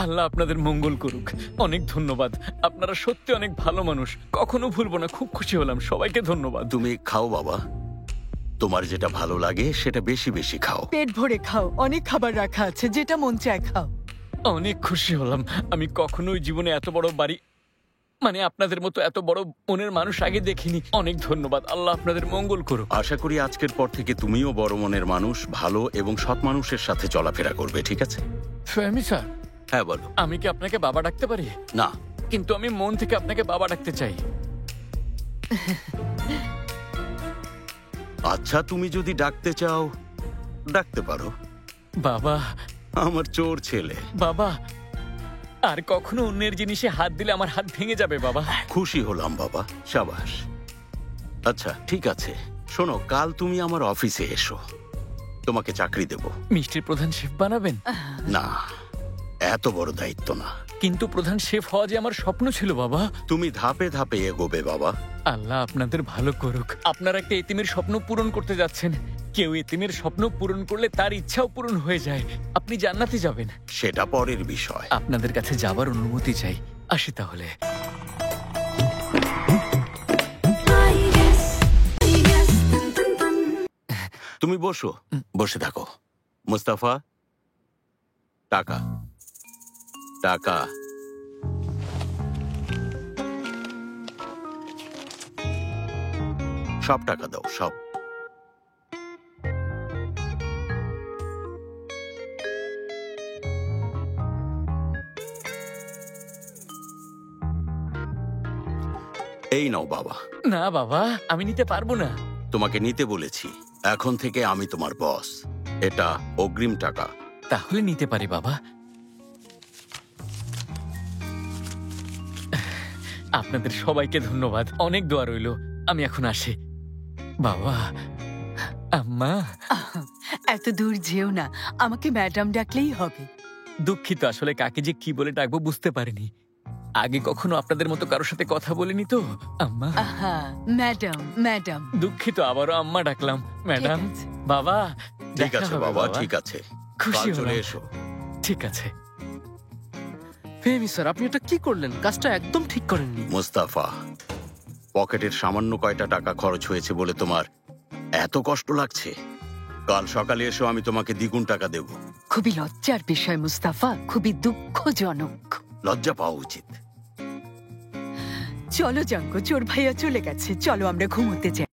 আল্লাহ আপনাদের মঙ্গল করুক। অনেক ধন্যবাদ, আপনারা সত্যি অনেক ভালো মানুষ, কখনো ভুলবো না। খুব খুশি হলাম, সবাইকে ধন্যবাদ। তুমি খাও বাবা, তোমার যেটা ভালো লাগে সেটা বেশি বেশি খাও। পেট ভরে খাও, অনেক খাবার রাখা আছে, যেটা মন চায় খাও। অনেক খুশি হলাম। আমি কখনোই জীবনে এত বড় বাড়ি, মানে আপনাদের মতো এত বড় মনের মানুষ আগে দেখিনি। অনেক ধন্যবাদ, আল্লাহ আপনাদের মঙ্গল করুক। আশা করি আজকের পর থেকে তুমিও বড় মনের মানুষ, ভালো এবং সৎ মানুষের সাথে চলাফেরা করবে, ঠিক আছে? ফাহমি স্যার, হ্যাঁ বলো। আমি কি আপনাকে বাবা ডাকতে পারি? না। কিন্তু আমি মন থেকে আপনাকে বাবা ডাকতে চাই। আচ্ছা, তুমি যদি ডাকতে চাও ডাকতে পারো। বাবা। আমার চোর ছেলে। বাবা, আর কখনো অন্যের জিনিসে হাত দিলে আমার হাত ভেঙে যাবে বাবা। খুশি হলাম বাবা, সাবাস। আচ্ছা ঠিক আছে, শোনো, কাল তুমি আমার অফিসে এসো, তোমাকে চাকরি দেব। মিষ্টির প্রধান শেফ বানাবেন? না, এত বড় দায়িত্ব না। কিন্তু প্রধান শেফ হওয়া যে আমার স্বপ্ন ছিল বাবা। তুমি ধাপে ধাপে এগোবে বাবা। আল্লাহ আপনাদের ভালো করুক। আপনারা একটা এতিমের স্বপ্ন পূরণ করতে যাচ্ছেন। কেউ এতিমের স্বপ্ন পূরণ করলে তার ইচ্ছাও পূরণ হয়ে যায়। আপনি জান্নাতে যাবেন। সেটা পরের বিষয়। আপনাদের কাছে যাবার অনুমতি চাই। আসি তাহলে। তুমি বসো, বসে থাকো। মুস্তাফা, টাকা টাকা। সব টাকা দাও, সব। এই নাও বাবা। না বাবা, আমি নিতে পারবো না। তোমাকে নিতে বলেছি, এখন থেকে আমি তোমার বস। এটা অগ্রিম টাকা। তাহলে নিতে পারি বাবা। আপনাদের সবাইকে ধন্যবাদ, অনেক দোয়া রইল। আমি এখন আসি। বাবা, আম্মা। এত দূর যেও না, আমাকে ম্যাডাম ডাকলেই হবে। দুঃখিত, আসলে কাকে যে কি বলে ডাকবো বুঝতে পারিনি। আগে কখনো আপনাদের মতো কারোর সাথে কথা বলিনি তো। আম্মা। আহা, ম্যাডাম ম্যাডাম। দুঃখিত, আবারও আম্মা ডাকলাম। ম্যাডাম। ঠিক আছে। বাবা। ঠিক দেখা আছে হবে বাবা, ঠিক আছে। খুশি কাল চলে হলাম। এসো। ঠিক আছে। ফেমি স্যার, আপনি এটা কি করলেন? কাজটা একদম ঠিক করেননি। মুস্তাফা, পকেটের সামান্য কয়টা টাকা খরচ হয়েছে বলে তোমার এত কষ্ট লাগছে? কাল সকালে এসো, আমি তোমাকে দ্বিগুণ টাকা দেব। খুবই লজ্জার বিষয় মুস্তাফা, খুবই দুঃখজনক। লজ্জা পাওয়া উচিত। চলো জাঙ্গো, চোর ভাইয়া চলে গেছে, চলো আমরা ঘুমোতে যাই।